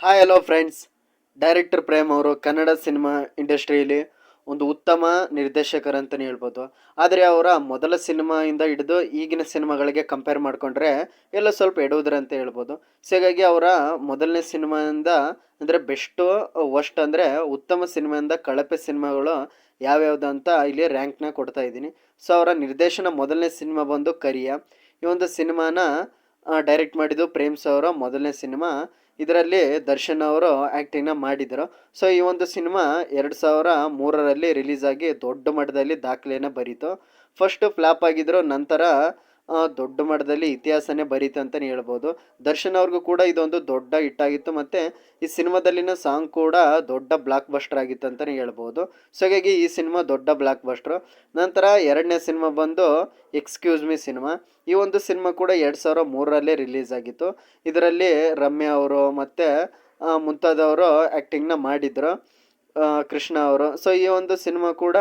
Hi hello friends. Director Prem ಅವರು Kannada cinema ಇಂಡಸ್ಟ್ರಿಯಲ್ಲಿ ಒಂದು ಉತ್ತಮ ನಿರ್ದೇಶಕರಂತಲೇ ಹೇಳ್ಬೋದು. ಆದರೆ ಅವರ ಮೊದಲ ಸಿನಿಮಾಯಿಂದ ಹಿಡಿದು ಈಗಿನ ಸಿನಿಮಾಗಳಿಗೆ ಕಂಪೇರ್ ಮಾಡಿಕೊಂಡ್ರೆ ಎಲ್ಲ ಸ್ವಲ್ಪ ಎಡುವುದ್ರಂತ ಹೇಳ್ಬೋದು. ಸೊ ಹೀಗಾಗಿ ಅವರ ಮೊದಲನೇ ಸಿನಿಮಾಯಿಂದ ಅಂದರೆ ಬೆಸ್ಟು ವರ್ಸ್ಟ್ ಅಂದರೆ ಉತ್ತಮ ಸಿನಿಮಾಯಿಂದ ಕಳಪೆ ಸಿನಿಮಾಗಳು ಯಾವ್ಯಾವುದು ಅಂತ ಇಲ್ಲಿ ರ್ಯಾಂಕ್ನ ಕೊಡ್ತಾ ಇದ್ದೀನಿ. ಸೊ ಅವರ ನಿರ್ದೇಶನ ಮೊದಲನೇ ಸಿನಿಮಾ ಬಂದು ಕರಿಯ. ಈ ಒಂದು ಸಿನಿಮಾನ ಡೈರೆಕ್ಟ್ ಮಾಡಿದ್ದು ಪ್ರೇಮ್ಸ್ ಅವರ ಮೊದಲನೇ ಸಿನಿಮಾ. ಇದರಲ್ಲಿ ದರ್ಶನ್ ಅವರು ಆ್ಯಕ್ಟಿಂಗ್ನ ಮಾಡಿದರು. ಸೊ ಈ ಒಂದು ಸಿನಿಮಾ 2003ರಲ್ಲಿ ರಿಲೀಸ್ ಆಗಿ ದೊಡ್ಡ ಮಟ್ಟದಲ್ಲಿ ದಾಖಲೆಯನ್ನು ಬರೀತು. ಫಸ್ಟು ಫ್ಲಾಪ್ ಆಗಿದ್ರು, ನಂತರ ದೊಡ್ಡ ಮಟ್ಟದಲ್ಲಿ ಇತಿಹಾಸನೇ ಬರೀತು ಅಂತಲೇ ಹೇಳ್ಬೋದು. ದರ್ಶನ್ ಅವ್ರಿಗೂ ಕೂಡ ಇದೊಂದು ದೊಡ್ಡ ಹಿಟ್ಟಾಗಿತ್ತು ಮತ್ತು ಈ ಸಿನಿಮಾದಲ್ಲಿನ ಸಾಂಗ್ ಕೂಡ ದೊಡ್ಡ ಬ್ಲಾಕ್ ಬಸ್ಟರ್ ಆಗಿತ್ತು ಅಂತಲೇ ಹೇಳ್ಬೋದು. ಸೊ ಹಾಗಾಗಿ ಈ ಸಿನಿಮಾ ದೊಡ್ಡ ಬ್ಲಾಕ್ ಬಸ್ಟ್ರು. ನಂತರ ಎರಡನೇ ಸಿನಿಮಾ ಬಂದು ಎಕ್ಸ್ಕ್ಯೂಸ್ ಮೀ ಸಿನಿಮಾ. ಈ ಒಂದು ಸಿನಿಮಾ ಕೂಡ 2003ರಲ್ಲೇ ರಿಲೀಸ್ ಆಗಿತ್ತು. ಇದರಲ್ಲಿ ರಮ್ಯಾ ಅವರು ಮತ್ತು ಮುಂತಾದವರು ಆ್ಯಕ್ಟಿಂಗ್ನ ಮಾಡಿದರು, ಕೃಷ್ಣ ಅವರು. ಸೊ ಈ ಒಂದು ಸಿನಿಮಾ ಕೂಡ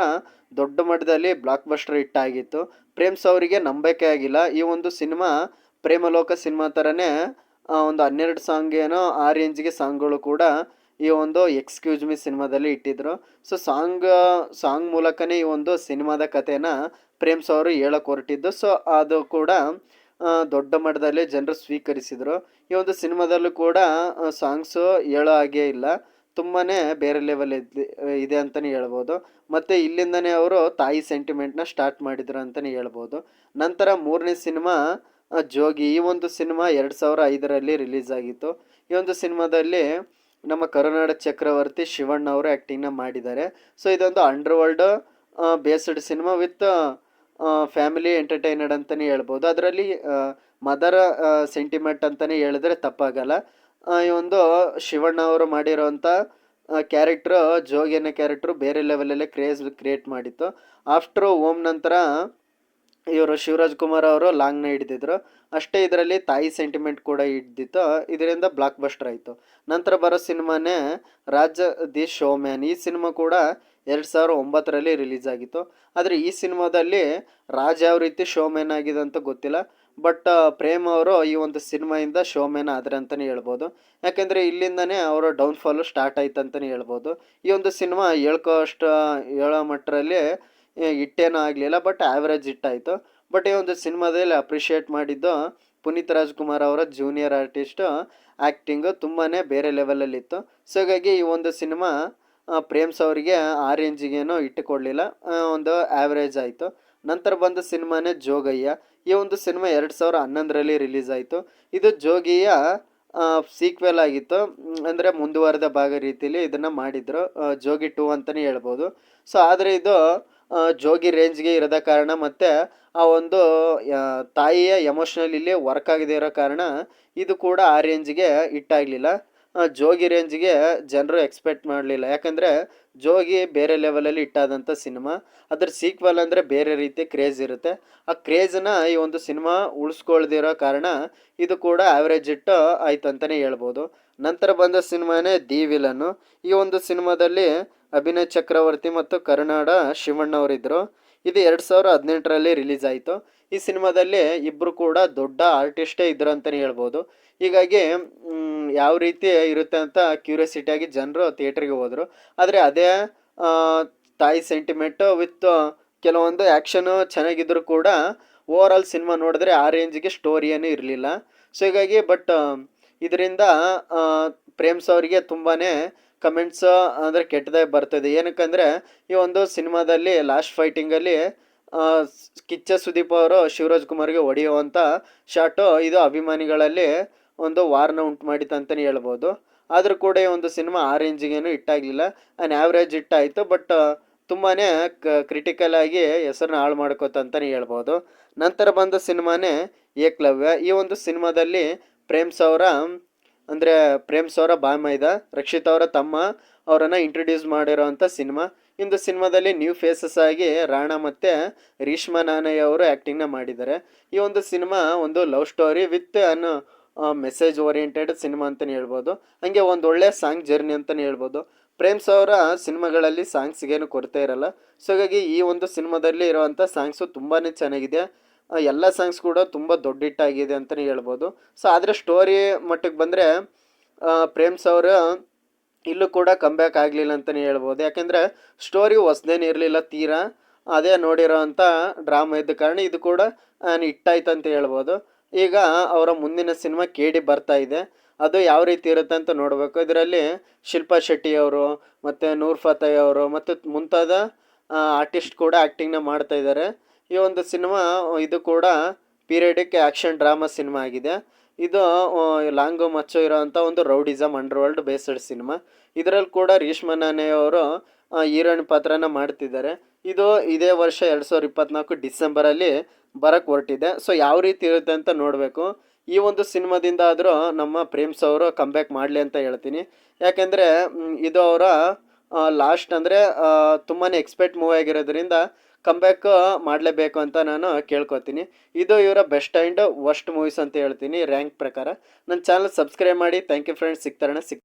ದೊಡ್ಡ ಮಟ್ಟದಲ್ಲಿ ಬ್ಲಾಕ್ ಬಸ್ಟರ್ ಹಿಟ್ ಆಗಿತ್ತು. ಪ್ರೇಮ್ಸ್ ಅವರಿಗೆ ನಂಬಿಕೆ ಆಗಿಲ್ಲ. ಈ ಒಂದು ಸಿನಿಮಾ ಪ್ರೇಮಲೋಕ ಸಿನಿಮಾ ಥರನೇ ಒಂದು 12 ಸಾಂಗ್ ಏನೋ ಆ ರೇಂಜ್ಗೆ ಸಾಂಗ್ಗಳು ಕೂಡ ಈ ಒಂದು ಎಕ್ಸ್ಕ್ಯೂಸ್ ಮೀ ಸಿನಿಮಾದಲ್ಲಿ ಇಟ್ಟಿದ್ರು. ಸೊ ಸಾಂಗ್ ಮೂಲಕನೇ ಈ ಒಂದು ಸಿನಿಮಾದ ಕಥೆನ ಪ್ರೇಮ್ಸ್ ಅವರು ಹೇಳಕ್ಕೆ ಹೊರಟಿದ್ದು. ಸೊ ಅದು ಕೂಡ ದೊಡ್ಡ ಮಟ್ಟದಲ್ಲಿ ಜನರು ಸ್ವೀಕರಿಸಿದರು. ಈ ಒಂದು ಸಿನಿಮಾದಲ್ಲೂ ಕೂಡ ಸಾಂಗ್ಸು ಹೇಳೋ ಹಾಗೆ ಇಲ್ಲ, ತುಂಬಾ ಬೇರೆ ಲೆವೆಲ್ ಇದೆ ಅಂತಲೇ ಹೇಳ್ಬೋದು. ಮತ್ತು ಇಲ್ಲಿಂದನೇ ಅವರು ತಾಯಿ ಸೆಂಟಿಮೆಂಟ್ನ ಸ್ಟಾರ್ಟ್ ಮಾಡಿದ್ರು ಅಂತಲೇ ಹೇಳ್ಬೋದು. ನಂತರ ಮೂರನೇ ಸಿನಿಮಾ ಜೋಗಿ. ಈ ಒಂದು ಸಿನಿಮಾ 2005ರಲ್ಲಿ ರಿಲೀಸ್ ಆಗಿತ್ತು. ಈ ಒಂದು ಸಿನಿಮಾದಲ್ಲಿ ನಮ್ಮ ಕರುನಾಡ ಚಕ್ರವರ್ತಿ ಶಿವಣ್ಣ ಅವರು ಆ್ಯಕ್ಟಿಂಗ್ನ ಮಾಡಿದ್ದಾರೆ. ಸೊ ಇದೊಂದು under world based cinema with family entertainer ಅಂತಲೇ ಹೇಳ್ಬೋದು. ಅದರಲ್ಲಿ ಮದರ್ ಸೆಂಟಿಮೆಂಟ್ ಅಂತಲೇ ಹೇಳಿದ್ರೆ ತಪ್ಪಾಗಲ್ಲ. ಈ ಒಂದು ಶಿವಣ್ಣ ಅವರು ಮಾಡಿರೋವಂಥ ಕ್ಯಾರೆಕ್ಟ್ರು, ಜೋಗಿ ಅನ್ನೋ ಕ್ಯಾರೆಕ್ಟ್ರು ಬೇರೆ ಲೆವೆಲಲ್ಲೇ ಕ್ರೇಜ್ ಕ್ರಿಯೇಟ್ ಮಾಡಿತ್ತು. ಆಫ್ಟ್ರು ಓಮ್ ನಂತರ ಇವರು ಶಿವರಾಜ್ ಕುಮಾರ್ ಅವರು ಲಾಂಗ್ನ ಹಿಡಿದಿದ್ರು. ಅಷ್ಟೇ ಇದರಲ್ಲಿ ತಾಯಿ ಸೆಂಟಿಮೆಂಟ್ ಕೂಡ ಹಿಡ್ದಿತ್ತು. ಇದರಿಂದ ಬ್ಲಾಕ್ ಬಸ್ಟರ್ ಆಯಿತು. ನಂತರ ಬರೋ ಸಿನಿಮಾನೇ ರಾಜ ದಿ ಶೋ ಮ್ಯಾನ್. ಈ ಸಿನಿಮಾ ಕೂಡ 2009ರಲ್ಲಿ ರಿಲೀಸ್ ಆಗಿತ್ತು. ಆದರೆ ಈ ಸಿನಿಮಾದಲ್ಲಿ ರಾಜ್ ಯಾವ ರೀತಿ ಶೋ ಮ್ಯಾನ್ ಆಗಿದೆ ಅಂತ ಗೊತ್ತಿಲ್ಲ. ಬಟ್ ಪ್ರೇಮ್ ಅವರು ಈ ಒಂದು ಸಿನಿಮಾಯಿಂದ ಶೋ ಮ್ಯಾನ್ ಆದ್ರೆ ಅಂತಲೇ ಹೇಳ್ಬೋದು. ಯಾಕೆಂದರೆ ಇಲ್ಲಿಂದನೇ ಅವರ ಡೌನ್ಫಾಲು ಸ್ಟಾರ್ಟ್ ಆಯ್ತು ಅಂತಲೇ ಹೇಳ್ಬೋದು. ಈ ಒಂದು ಸಿನಿಮಾ ಹೇಳೋ ಮಟ್ಟರಲ್ಲಿ ಹಿಟ್ಟೇನೂ ಆಗಲಿಲ್ಲ, ಬಟ್ ಆ್ಯಾವ್ರೇಜ್ ಹಿಟ್ಟಾಯಿತು. ಬಟ್ ಈ ಒಂದು ಸಿನಿಮಾದಲ್ಲಿ ಅಪ್ರಿಷಿಯೇಟ್ ಮಾಡಿದ್ದು ಪುನೀತ್ ರಾಜ್ಕುಮಾರ್ ಅವರ ಜೂನಿಯರ್ ಆರ್ಟಿಸ್ಟು ಆ್ಯಕ್ಟಿಂಗು ತುಂಬಾ ಬೇರೆ ಲೆವೆಲಲ್ಲಿತ್ತು. ಸೊ ಹಾಗಾಗಿ ಈ ಒಂದು ಸಿನಿಮಾ ಪ್ರೇಮ್ಸ್ ಅವರಿಗೆ ಆ ರೇಂಜಿಗೇನೋ ಇಟ್ಟುಕೊಡಲಿಲ್ಲ, ಒಂದು ಆ್ಯಾವ್ರೇಜ್ ಆಯಿತು. ನಂತರ ಬಂದ ಸಿನಿಮಾನೇ ಜೋಗಯ್ಯ. ಈ ಒಂದು ಸಿನಿಮಾ 2011ರಲ್ಲಿ ರಿಲೀಸ್ ಆಯಿತು. ಇದು ಜೋಗಿಯ ಸೀಕ್ವೆಲ್ ಆಗಿತ್ತು, ಅಂದರೆ ಮುಂದುವರೆದ ಭಾಗ ರೀತಿಯಲ್ಲಿ ಇದನ್ನು ಮಾಡಿದರು. ಜೋಗಿ 2 ಅಂತಲೇ ಹೇಳ್ಬೋದು. ಸೊ ಆದರೆ ಇದು ಜೋಗಿ ರೇಂಜ್ಗೆ ಇರದ ಕಾರಣ ಮತ್ತು ಆ ಒಂದು ತಾಯಿಯ ಎಮೋಷ್ನಲ್ ಇಲ್ಲಿ ವರ್ಕ್ ಆಗದೇ ಇರೋ ಕಾರಣ ಇದು ಕೂಡ ಆ ರೇಂಜ್ಗೆ ಹಿಟ್ಟಾಗಲಿಲ್ಲ. ಜೋಗಿ ರೇಂಜ್ಗೆ ಜನರು ಎಕ್ಸ್ಪೆಕ್ಟ್ ಮಾಡಲಿಲ್ಲ. ಯಾಕಂದರೆ ಜೋಗಿ ಬೇರೆ ಲೆವೆಲಲ್ಲಿ ಹಿಟ್ಟಾದಂಥ ಸಿನಿಮಾ. ಅದ್ರ ಸೀಕ್ವೆಲ್ ಅಂದರೆ ಬೇರೆ ರೀತಿ ಕ್ರೇಜ್ ಇರುತ್ತೆ. ಆ ಕ್ರೇಜನ್ನ ಈ ಒಂದು ಸಿನಿಮಾ ಉಳಿಸ್ಕೊಳ್ದಿರೋ ಕಾರಣ ಇದು ಕೂಡ ಆ್ಯಾವ್ರೇಜ್ ಹಿಟ್ಟು ಆಯ್ತು ಅಂತಲೇ ಹೇಳ್ಬೋದು. ನಂತರ ಬಂದ ಸಿನಿಮಾನೇ ದಿ ವಿಲನ್ನು. ಈ ಒಂದು ಸಿನಿಮಾದಲ್ಲಿ ಅಭಿನಯ್ ಚಕ್ರವರ್ತಿ ಮತ್ತು ಕರುನಾಡ ಶಿವಣ್ಣ ಅವರಿದ್ದರು. ಇದು 2018ರಲ್ಲಿ ರಿಲೀಸ್ ಆಯಿತು. ಈ ಸಿನಿಮಾದಲ್ಲಿ ಇಬ್ಬರು ಕೂಡ ದೊಡ್ಡ ಆರ್ಟಿಸ್ಟೇ ಇದ್ರು ಅಂತಲೇ ಹೇಳ್ಬೋದು. ಹೀಗಾಗಿ ಯಾವ ರೀತಿ ಇರುತ್ತೆ ಅಂತ ಕ್ಯೂರಿಯಾಸಿಟಿಯಾಗಿ ಜನರು ಥಿಯೇಟ್ರಿಗೆ ಹೋದರು. ಆದರೆ ಅದೇ ತಾಯಿ ಸೆಂಟಿಮೆಂಟು ವಿತ್ ಕೆಲವೊಂದು ಆ್ಯಕ್ಷನು ಚೆನ್ನಾಗಿದ್ದರೂ ಕೂಡ ಓವರ್ ಆಲ್ ಸಿನಿಮಾ ನೋಡಿದ್ರೆ ಆ ರೇಂಜಿಗೆ ಸ್ಟೋರಿಯೇನೂ ಇರಲಿಲ್ಲ. ಸೊ ಹೀಗಾಗಿ ಬಟ್ ಇದರಿಂದ ಪ್ರೇಮ್ಸ್ ಅವರಿಗೆ ತುಂಬಾ ಕಮೆಂಟ್ಸ್ ಅಂದರೆ ಕೆಟ್ಟದಾಗಿ ಬರ್ತದೆ. ಏನಕ್ಕಂದರೆ ಈ ಒಂದು ಸಿನಿಮಾದಲ್ಲಿ ಲಾಸ್ಟ್ ಫೈಟಿಂಗಲ್ಲಿ ಕಿಚ್ಚ ಸುದೀಪ್ ಅವರು ಶಿವರಾಜ್ ಕುಮಾರ್ಗೆ ಹೊಡೆಯುವಂಥ ಶಾಟು ಇದು ಅಭಿಮಾನಿಗಳಲ್ಲಿ ಒಂದು ವಾರ್ನ ಉಂಟು ಮಾಡಿತ್ತು ಅಂತಲೇ ಹೇಳ್ಬೋದು. ಆದರೂ ಕೂಡ ಈ ಒಂದು ಸಿನಿಮಾ ಆ ರೇಂಜಿಗೇನು ಹಿಟ್ಟಾಗಲಿಲ್ಲ, ಆ್ಯನ್ ಆ್ಯಾವ್ರೇಜ್ ಹಿಟ್ಟಾಯಿತು. ಬಟ್ ತುಂಬಾ ಕ್ರಿಟಿಕಲ್ ಆಗಿ ಹೆಸರನ್ನ ಹಾಳು ಮಾಡ್ಕೋತ ಅಂತಲೇ ಹೇಳ್ಬೋದು. ನಂತರ ಬಂದ ಸಿನಿಮಾನೇ ಏಕಲವ್ಯ. ಈ ಒಂದು ಸಿನಿಮಾದಲ್ಲಿ ಪ್ರೇಮ್ಸ್ ಅವರ ಬಾಮೈದ ರಕ್ಷಿತ್ ಅವರ ತಮ್ಮ ಅವರನ್ನು ಇಂಟ್ರೊಡ್ಯೂಸ್ ಮಾಡಿರೋವಂಥ ಸಿನಿಮಾ. ಇಂದು ಸಿನಿಮಾದಲ್ಲಿ ನ್ಯೂ ಫೇಸಸ್ ಆಗಿ ರಾಣಾ ಮತ್ತು ರೀಶ್ಮಾ ನಾನಯ್ಯ ಅವರು ಆ್ಯಕ್ಟಿಂಗ್ನ ಮಾಡಿದ್ದಾರೆ. ಈ ಒಂದು ಸಿನಿಮಾ ಒಂದು love story with message oriented cinema ಅಂತಲೇ ಹೇಳ್ಬೋದು. ಹಾಗೆ ಒಂದು ಒಳ್ಳೆ ಸಾಂಗ್ ಜರ್ನಿ ಅಂತಲೇ ಹೇಳ್ಬೋದು. ಪ್ರೇಮ್ಸ್ ಅವರ ಸಿನಿಮಾಗಳಲ್ಲಿ ಸಾಂಗ್ಸ್ಗೇನು ಕೊರತೆ ಇರಲ್ಲ. ಸೊ ಹಾಗಾಗಿ ಈ ಒಂದು ಸಿನಿಮಾದಲ್ಲಿ ಇರೋವಂಥ ಸಾಂಗ್ಸು ತುಂಬಾ ಚೆನ್ನಾಗಿದೆ. ಎಲ್ಲ ಸಾಂಗ್ಸ್ ಕೂಡ ತುಂಬ ದೊಡ್ಡ ಹಿಟ್ಟಾಗಿದೆ ಅಂತಲೇ ಹೇಳ್ಬೋದು. ಸೊ ಆದರೆ ಸ್ಟೋರಿ ಮಟ್ಟಿಗೆ ಬಂದರೆ ಪ್ರೇಮ್ಸ್ ಅವರು ಇಲ್ಲೂ ಕೂಡ ಕಮ್ಬ್ಯಾಕ್ ಆಗಲಿಲ್ಲ ಅಂತಲೇ ಹೇಳ್ಬೋದು. ಯಾಕೆಂದರೆ ಸ್ಟೋರಿ ಹೊಸ್ದೇನು ಇರಲಿಲ್ಲ ತೀರಾ, ಅದೇ ನೋಡಿರೋ ಅಂಥ ಡ್ರಾಮಾ ಇದ್ದ ಕಾರಣ ಇದು ಕೂಡ ಹಿಟ್ಟಾಯ್ತು ಅಂತ ಹೇಳ್ಬೋದು. ಈಗ ಅವರ ಮುಂದಿನ ಸಿನಿಮಾ KD ಬರ್ತಾ ಇದೆ. ಅದು ಯಾವ ರೀತಿ ಇರುತ್ತೆ ಅಂತ ನೋಡಬೇಕು. ಇದರಲ್ಲಿ ಶಿಲ್ಪಾ ಶೆಟ್ಟಿ ಅವರು ಮತ್ತು ನೂರ್ ಫತೇಹಿ ಅವರು ಮತ್ತು ಮುಂತಾದ ಆರ್ಟಿಸ್ಟ್ ಕೂಡ ಆ್ಯಕ್ಟಿಂಗ್ನ ಮಾಡ್ತಾ ಇದ್ದಾರೆ. ಈ ಒಂದು ಸಿನಿಮಾ ಇದು ಕೂಡ ಪೀರಿಯಡಿಕ್ ಆ್ಯಕ್ಷನ್ ಡ್ರಾಮಾ ಸಿನಿಮಾ ಆಗಿದೆ. ಇದು ಲಾಂಗು ಮಚ್ಚು ಇರೋವಂಥ ಒಂದು rowdyism under world based cinema. ಇದರಲ್ಲಿ ಕೂಡ ರೇಷ್ಮಾ ನಾನೆ ಅವರು ಹೀರೋಯಿನ್ ಪಾತ್ರನ ಮಾಡ್ತಿದ್ದಾರೆ. ಇದು ಇದೇ ವರ್ಷ 2024 ಡಿಸೆಂಬರಲ್ಲಿ ಬರಕ್ಕೆ ಹೊರಟಿದೆ. ಸೊ ಯಾವ ರೀತಿ ಇರುತ್ತೆ ಅಂತ ನೋಡಬೇಕು. ಈ ಒಂದು ಸಿನಿಮಾದಿಂದ ಆದರೂ ನಮ್ಮ ಪ್ರೇಮ್ಸ್ ಅವರು ಕಮ್ಬ್ಯಾಕ್ ಮಾಡಲಿ ಅಂತ ಹೇಳ್ತೀನಿ. ಯಾಕೆಂದರೆ ಇದು ಅವರ ಲಾಸ್ಟ್ ಅಂದರೆ ತುಂಬಾ ಎಕ್ಸ್ಪೆಕ್ಟ್ ಮೂವಿ ಆಗಿರೋದ್ರಿಂದ ಕಮ್ಬ್ಯಾಕ್ ಮಾಡಲೇಬೇಕು ಅಂತ ನಾನು ಕೇಳ್ಕೊತೀನಿ. ಇದು ಇವರ ಬೆಸ್ಟ್ ಆ್ಯಂಡ್ ವರ್ಸ್ಟ್ ಮೂವೀಸ್ ಅಂತ ಹೇಳ್ತೀನಿ ರ್ಯಾಂಕ್ ಪ್ರಕಾರ. ನನ್ನ ಚಾನಲ್ ಸಬ್ಸ್ಕ್ರೈಬ್ ಮಾಡಿ. Thank you friends. ಸಿಗ್ತಾರಣ